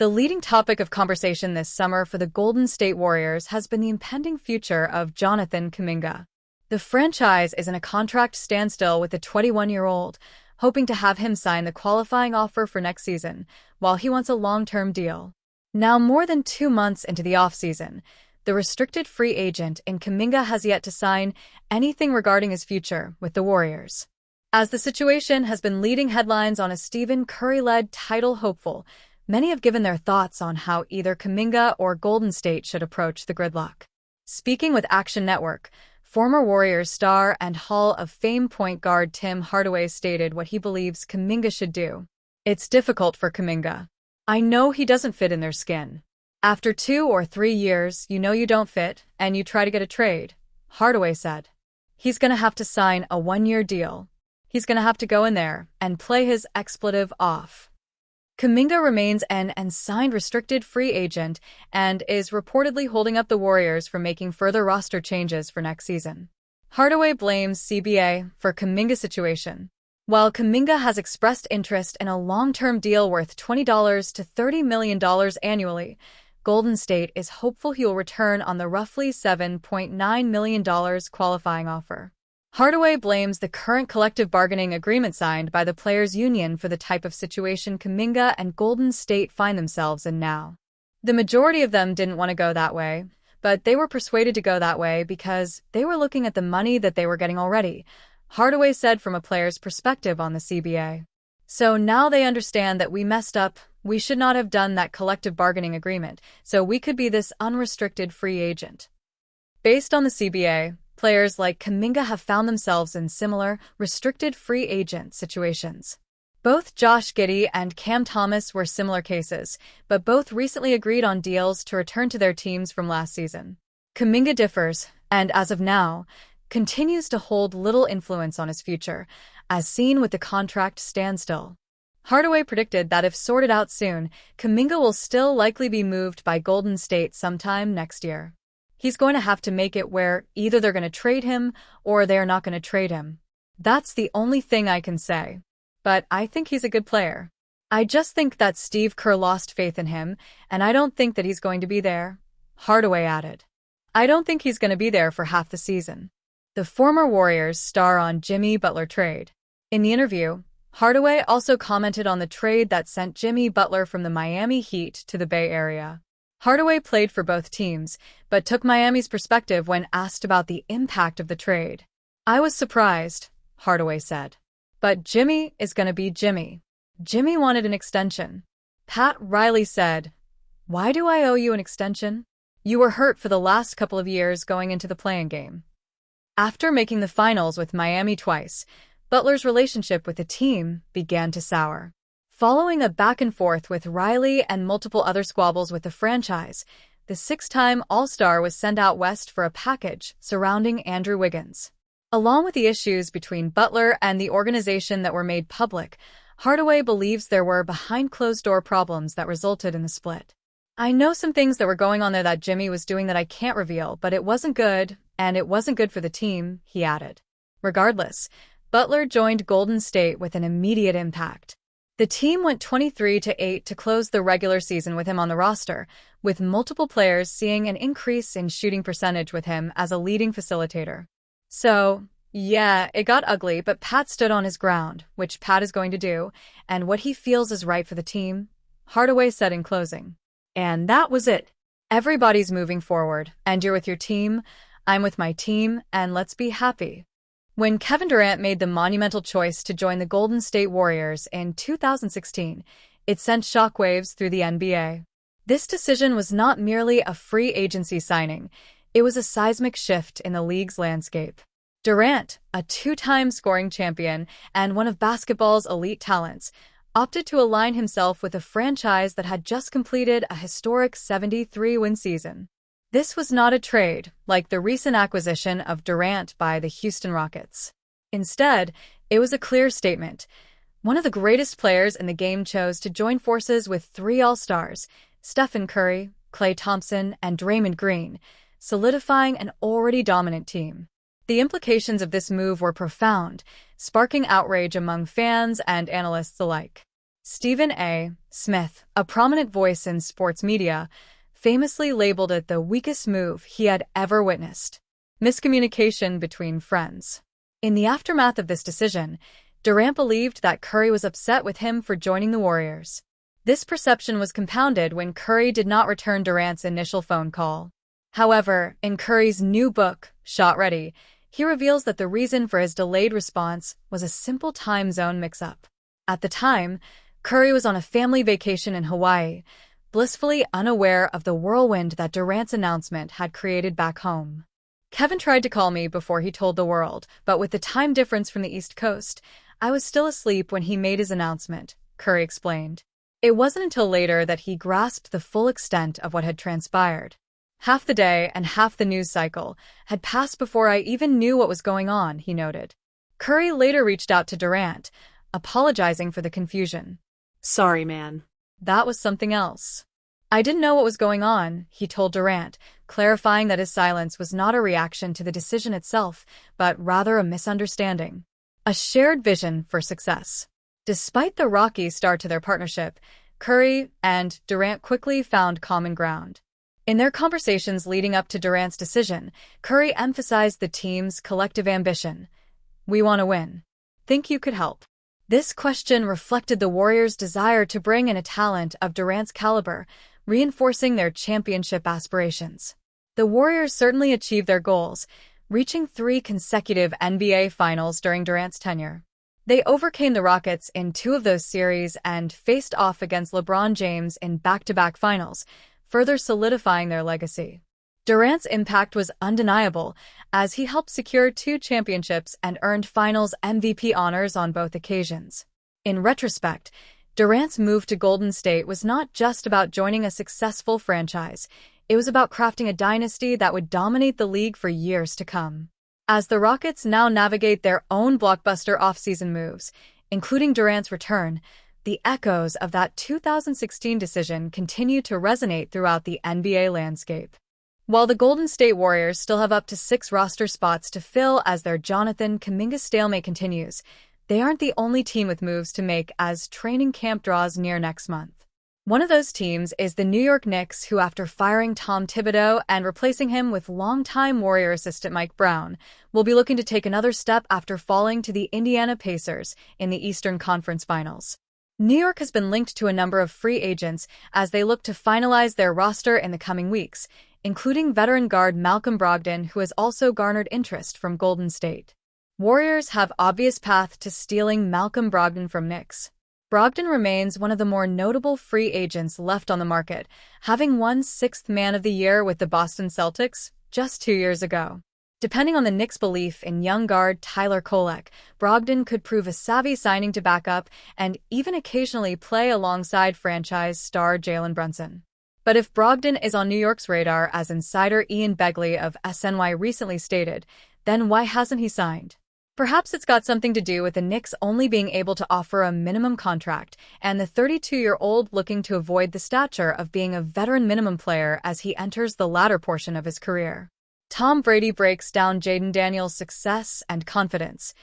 The leading topic of conversation this summer for the Golden State Warriors has been the impending future of Jonathan Kuminga. The franchise is in a contract standstill with the 21-year-old, hoping to have him sign the qualifying offer for next season, while he wants a long-term deal. Now more than 2 months into the offseason, the restricted free agent in Kuminga has yet to sign anything regarding his future with the Warriors. As the situation has been leading headlines on a Stephen Curry-led title hopeful, many have given their thoughts on how either Kuminga or Golden State should approach the gridlock. Speaking with Action Network, former Warriors star and Hall of Fame point guard Tim Hardaway stated what he believes Kuminga should do. "It's difficult for Kuminga. I know he doesn't fit in their skin. After 2 or 3 years, you know you don't fit, and you try to get a trade," Hardaway said. "He's going to have to sign a 1-year deal. He's going to have to go in there and play his expletive off." Kuminga remains an unsigned restricted free agent and is reportedly holding up the Warriors from making further roster changes for next season. Hardaway blames CBA for Kuminga's situation. While Kuminga has expressed interest in a long-term deal worth $20 to $30 million annually, Golden State is hopeful he will return on the roughly $7.9 million qualifying offer. Hardaway blames the current collective bargaining agreement signed by the players' union for the type of situation Kuminga and Golden State find themselves in now. The majority of them didn't want to go that way, but they were persuaded to go that way because they were looking at the money that they were getting already, Hardaway said from a player's perspective on the CBA. "So now they understand that we messed up. We should not have done that collective bargaining agreement, so we could be this unrestricted free agent." Based on the CBA, players like Kuminga have found themselves in similar, restricted free agent situations. Both Josh Giddey and Cam Thomas were similar cases, but both recently agreed on deals to return to their teams from last season. Kuminga differs, and as of now, continues to hold little influence on his future, as seen with the contract standstill. Hardaway predicted that if sorted out soon, Kuminga will still likely be moved by Golden State sometime next year. He's going to have to make it where either they're going to trade him or they're not going to trade him. "That's the only thing I can say. But I think he's a good player. I just think that Steve Kerr lost faith in him, and I don't think that he's going to be there," Hardaway added. "I don't think he's going to be there for half the season." The former Warriors star on Jimmy Butler trade. In the interview, Hardaway also commented on the trade that sent Jimmy Butler from the Miami Heat to the Bay Area. Hardaway played for both teams, but took Miami's perspective when asked about the impact of the trade. "I was surprised," Hardaway said. "But Jimmy is going to be Jimmy. Jimmy wanted an extension." Pat Riley said, "Why do I owe you an extension? You were hurt for the last couple of years going into the play-in game." After making the finals with Miami twice, Butler's relationship with the team began to sour. Following a back-and-forth with Riley and multiple other squabbles with the franchise, the 6-time All-Star was sent out west for a package surrounding Andrew Wiggins. Along with the issues between Butler and the organization that were made public, Hardaway believes there were behind-closed-door problems that resulted in the split. "I know some things that were going on there that Jimmy was doing that I can't reveal, but it wasn't good, and it wasn't good for the team," he added. Regardless, Butler joined Golden State with an immediate impact. The team went 23-8 to close the regular season with him on the roster, with multiple players seeing an increase in shooting percentage with him as a leading facilitator. "So, yeah, it got ugly, but Pat stood on his ground, which Pat is going to do, and what he feels is right for the team," Hardaway said in closing. "And that was it. Everybody's moving forward, and you're with your team, I'm with my team, and let's be happy." When Kevin Durant made the monumental choice to join the Golden State Warriors in 2016, it sent shockwaves through the NBA. This decision was not merely a free agency signing, it was a seismic shift in the league's landscape. Durant, a 2-time scoring champion and one of basketball's elite talents, opted to align himself with a franchise that had just completed a historic 73-win season. This was not a trade, like the recent acquisition of Durant by the Houston Rockets. Instead, it was a clear statement. One of the greatest players in the game chose to join forces with 3 All-Stars, Stephen Curry, Klay Thompson, and Draymond Green, solidifying an already dominant team. The implications of this move were profound, sparking outrage among fans and analysts alike. Stephen A. Smith, a prominent voice in sports media, famously labeled it the weakest move he had ever witnessed. Miscommunication between friends. In the aftermath of this decision, Durant believed that Curry was upset with him for joining the Warriors. This perception was compounded when Curry did not return Durant's initial phone call. However, in Curry's new book, Shot Ready, he reveals that the reason for his delayed response was a simple time zone mix-up. At the time, Curry was on a family vacation in Hawaii, blissfully unaware of the whirlwind that Durant's announcement had created back home. Kevin tried to call me before he told the world, but with the time difference from the East Coast, I was still asleep when he made his announcement, Curry explained. It wasn't until later that he grasped the full extent of what had transpired. Half the day and half the news cycle had passed before I even knew what was going on, he noted. Curry later reached out to Durant, apologizing for the confusion. Sorry, man. That was something else. I didn't know what was going on, he told Durant, clarifying that his silence was not a reaction to the decision itself, but rather a misunderstanding. A shared vision for success. Despite the rocky start to their partnership, Curry and Durant quickly found common ground. In their conversations leading up to Durant's decision, Curry emphasized the team's collective ambition. We want to win. Think you could help? This question reflected the Warriors' desire to bring in a talent of Durant's caliber, reinforcing their championship aspirations. The Warriors certainly achieved their goals, reaching 3 consecutive NBA Finals during Durant's tenure. They overcame the Rockets in 2 of those series and faced off against LeBron James in back-to-back finals, further solidifying their legacy. Durant's impact was undeniable, as he helped secure 2 championships and earned Finals MVP honors on both occasions. In retrospect, Durant's move to Golden State was not just about joining a successful franchise, it was about crafting a dynasty that would dominate the league for years to come. As the Rockets now navigate their own blockbuster offseason moves, including Durant's return, the echoes of that 2016 decision continue to resonate throughout the NBA landscape. While the Golden State Warriors still have up to 6 roster spots to fill as their Jonathan Kuminga stalemate continues, they aren't the only team with moves to make as training camp draws near next month. One of those teams is the New York Knicks, who, after firing Tom Thibodeau and replacing him with longtime Warrior assistant Mike Brown, will be looking to take another step after falling to the Indiana Pacers in the Eastern Conference Finals. New York has been linked to a number of free agents as they look to finalize their roster in the coming weeks, including veteran guard Malcolm Brogdon, who has also garnered interest from Golden State. Warriors have obvious path to stealing Malcolm Brogdon from Knicks. Brogdon remains one of the more notable free agents left on the market, having won 6th Man of the Year with the Boston Celtics just 2 years ago. Depending on the Knicks' belief in young guard Tyler Kolek, Brogdon could prove a savvy signing to back up and even occasionally play alongside franchise star Jalen Brunson. But if Brogdon is on New York's radar, as insider Ian Begley of SNY recently stated, then why hasn't he signed? Perhaps it's got something to do with the Knicks only being able to offer a minimum contract and the 32-year-old looking to avoid the stature of being a veteran minimum player as he enters the latter portion of his career. Tom Brady breaks down Jaden Daniels' success and confidence.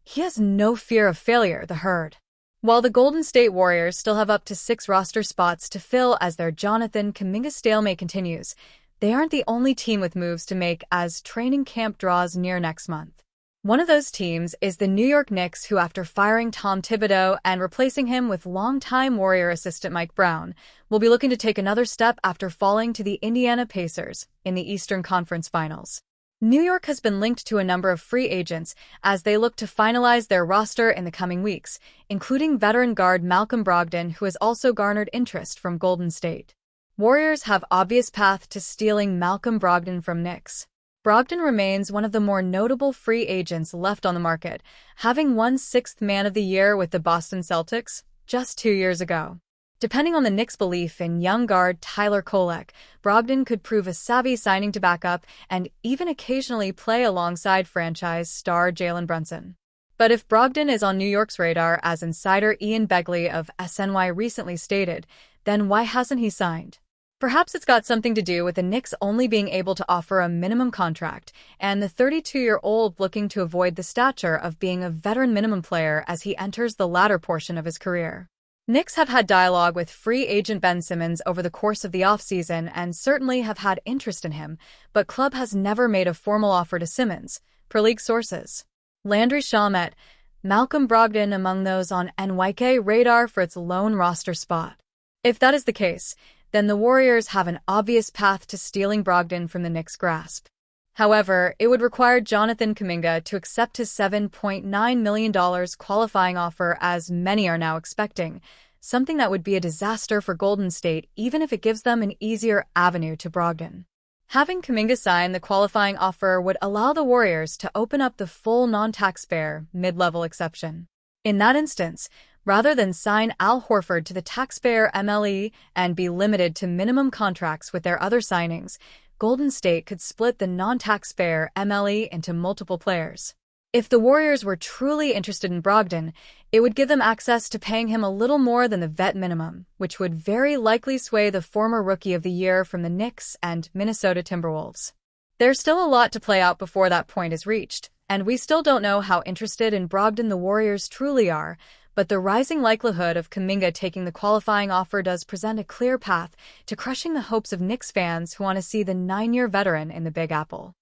He has no fear of failure, the Herd. While the Golden State Warriors still have up to 6 roster spots to fill as their Jonathan Kuminga stalemate continues, they aren't the only team with moves to make as training camp draws near next month. One of those teams is the New York Knicks, who, after firing Tom Thibodeau and replacing him with longtime Warrior assistant Mike Brown, will be looking to take another step after falling to the Indiana Pacers in the Eastern Conference Finals. New York has been linked to a number of free agents as they look to finalize their roster in the coming weeks, including veteran guard Malcolm Brogdon, who has also garnered interest from Golden State. Warriors have obvious path to stealing Malcolm Brogdon from Knicks. Brogdon remains one of the more notable free agents left on the market, having won 6th Man of the Year with the Boston Celtics just 2 years ago. Depending on the Knicks' belief in young guard Tyler Kolek, Brogdon could prove a savvy signing to back up and even occasionally play alongside franchise star Jalen Brunson. But if Brogdon is on New York's radar, as insider Ian Begley of SNY recently stated, then why hasn't he signed? Perhaps it's got something to do with the Knicks only being able to offer a minimum contract and the 32-year-old looking to avoid the stature of being a veteran minimum player as he enters the latter portion of his career. Knicks have had dialogue with free agent Ben Simmons over the course of the offseason and certainly have had interest in him, but club has never made a formal offer to Simmons, per league sources. Landry Shamet, Malcolm Brogdon among those on NYK radar for its lone roster spot. If that is the case, then the Warriors have an obvious path to stealing Brogdon from the Knicks' grasp. However, it would require Jonathan Kuminga to accept his $7.9 million qualifying offer, as many are now expecting, something that would be a disaster for Golden State even if it gives them an easier avenue to Brogdon. Having Kuminga sign the qualifying offer would allow the Warriors to open up the full non-taxpayer mid-level exception. In that instance, rather than sign Al Horford to the taxpayer MLE and be limited to minimum contracts with their other signings, Golden State could split the non-taxpayer MLE into multiple players. If the Warriors were truly interested in Brogdon, it would give them access to paying him a little more than the vet minimum, which would very likely sway the former Rookie of the Year from the Knicks and Minnesota Timberwolves. There's still a lot to play out before that point is reached, and we still don't know how interested in Brogdon the Warriors truly are, but the rising likelihood of Kuminga taking the qualifying offer does present a clear path to crushing the hopes of Knicks fans who want to see the 9-year veteran in the Big Apple.